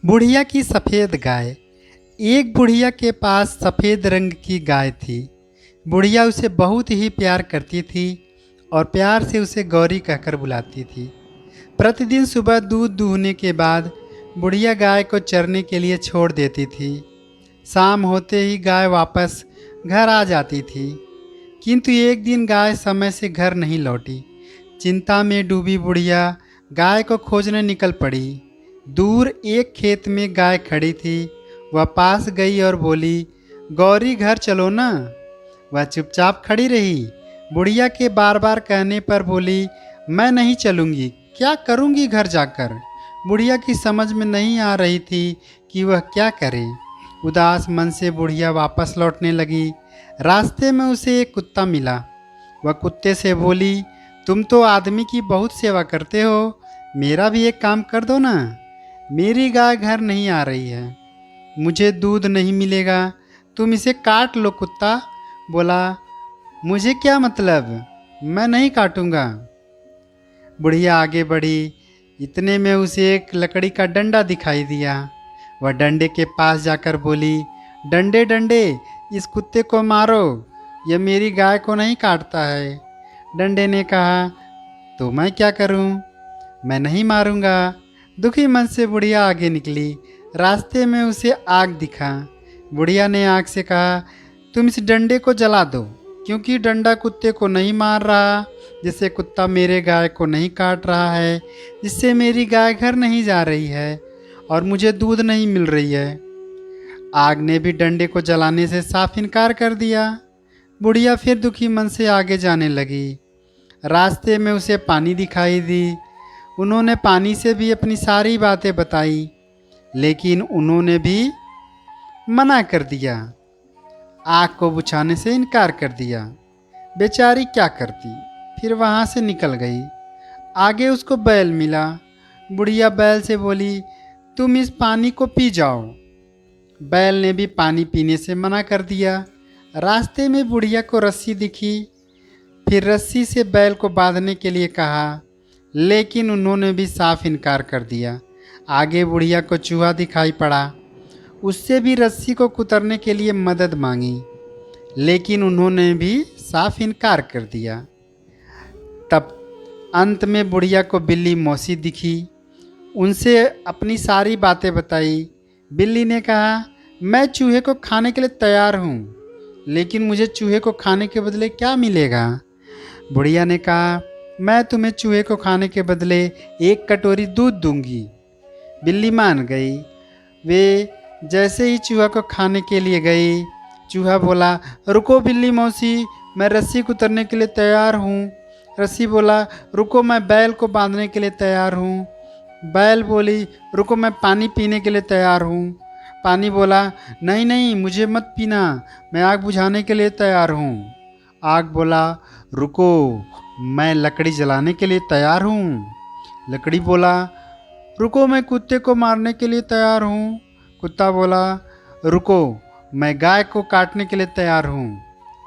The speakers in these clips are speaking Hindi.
बुढ़िया की सफ़ेद गाय। एक बुढ़िया के पास सफ़ेद रंग की गाय थी। बुढ़िया उसे बहुत ही प्यार करती थी और प्यार से उसे गौरी कहकर बुलाती थी। प्रतिदिन सुबह दूध दूहने के बाद बुढ़िया गाय को चरने के लिए छोड़ देती थी। शाम होते ही गाय वापस घर आ जाती थी, किंतु एक दिन गाय समय से घर नहीं लौटी। चिंता में डूबी बुढ़िया गाय को खोजने निकल पड़ी। दूर एक खेत में गाय खड़ी थी। वह पास गई और बोली, गौरी घर चलो ना। वह चुपचाप खड़ी रही। बुढ़िया के बार बार कहने पर बोली, मैं नहीं चलूँगी, क्या करूँगी घर जाकर। बुढ़िया की समझ में नहीं आ रही थी कि वह क्या करे। उदास मन से बुढ़िया वापस लौटने लगी। रास्ते में उसे एक कुत्ता मिला। वह कुत्ते से बोली, तुम तो आदमी की बहुत सेवा करते हो, मेरा भी एक काम कर दो ना। मेरी गाय घर नहीं आ रही है, मुझे दूध नहीं मिलेगा, तुम इसे काट लो। कुत्ता बोला, मुझे क्या मतलब, मैं नहीं काटूंगा। बुढ़िया आगे बढ़ी। इतने में उसे एक लकड़ी का डंडा दिखाई दिया। वह डंडे के पास जाकर बोली, डंडे डंडे, इस कुत्ते को मारो, यह मेरी गाय को नहीं काटता है। डंडे ने कहा, तो मैं क्या करूं, मैं नहीं मारूंगा। दुखी मन से बुढ़िया आगे निकली। रास्ते में उसे आग दिखा। बुढ़िया ने आग से कहा, तुम इस डंडे को जला दो, क्योंकि डंडा कुत्ते को नहीं मार रहा, जिससे कुत्ता मेरे गाय को नहीं काट रहा है, जिससे मेरी गाय घर नहीं जा रही है और मुझे दूध नहीं मिल रही है। आग ने भी डंडे को जलाने से साफ इनकार कर दिया। बुढ़िया फिर दुखी मन से आगे जाने लगी। रास्ते में उसे पानी दिखाई दी। उन्होंने पानी से भी अपनी सारी बातें बताई, लेकिन उन्होंने भी मना कर दिया, आग को बुझाने से इनकार कर दिया। बेचारी क्या करती, फिर वहाँ से निकल गई। आगे उसको बैल मिला। बुढ़िया बैल से बोली, तुम इस पानी को पी जाओ। बैल ने भी पानी पीने से मना कर दिया। रास्ते में बुढ़िया को रस्सी दिखी। फिर रस्सी से बैल को बांधने के लिए कहा, लेकिन उन्होंने भी साफ इनकार कर दिया। आगे बुढ़िया को चूहा दिखाई पड़ा। उससे भी रस्सी को कुतरने के लिए मदद मांगी, लेकिन उन्होंने भी साफ इनकार कर दिया। तब अंत में बुढ़िया को बिल्ली मौसी दिखी। उनसे अपनी सारी बातें बताई। बिल्ली ने कहा, मैं चूहे को खाने के लिए तैयार हूँ, लेकिन मुझे चूहे को खाने के बदले क्या मिलेगा। बुढ़िया ने कहा, मैं तुम्हें चूहे को खाने के बदले 1 कटोरी दूध दूंगी। बिल्ली मान गई। वे जैसे ही चूहा को खाने के लिए गई, चूहा बोला, रुको बिल्ली मौसी, मैं रस्सी कुतरने के लिए तैयार हूँ। रस्सी बोला, रुको मैं बैल को बांधने के लिए तैयार हूँ। बैल बोली, रुको मैं पानी पीने के लिए तैयार हूँ। पानी बोला, नहीं नहीं, मुझे मत पीना, मैं आग बुझाने के लिए तैयार हूँ। आग बोला, रुको, मैं लकड़ी जलाने के लिए तैयार हूँ। लकड़ी बोला, रुको मैं कुत्ते को मारने के लिए तैयार हूँ। कुत्ता बोला, रुको, मैं गाय को काटने के लिए तैयार हूँ।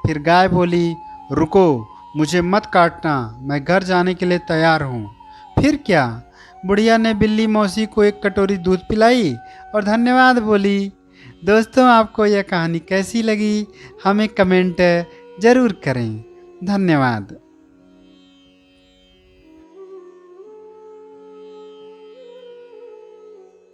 फिर गाय बोली, रुको, मुझे मत काटना, मैं घर जाने के लिए तैयार हूँ। फिर क्या, बुढ़िया ने बिल्ली मौसी को 1 कटोरी दूध पिलाई और धन्यवाद बोली। दोस्तों, आपको यह कहानी कैसी लगी, हमें कमेंट ज़रूर करें। धन्यवाद।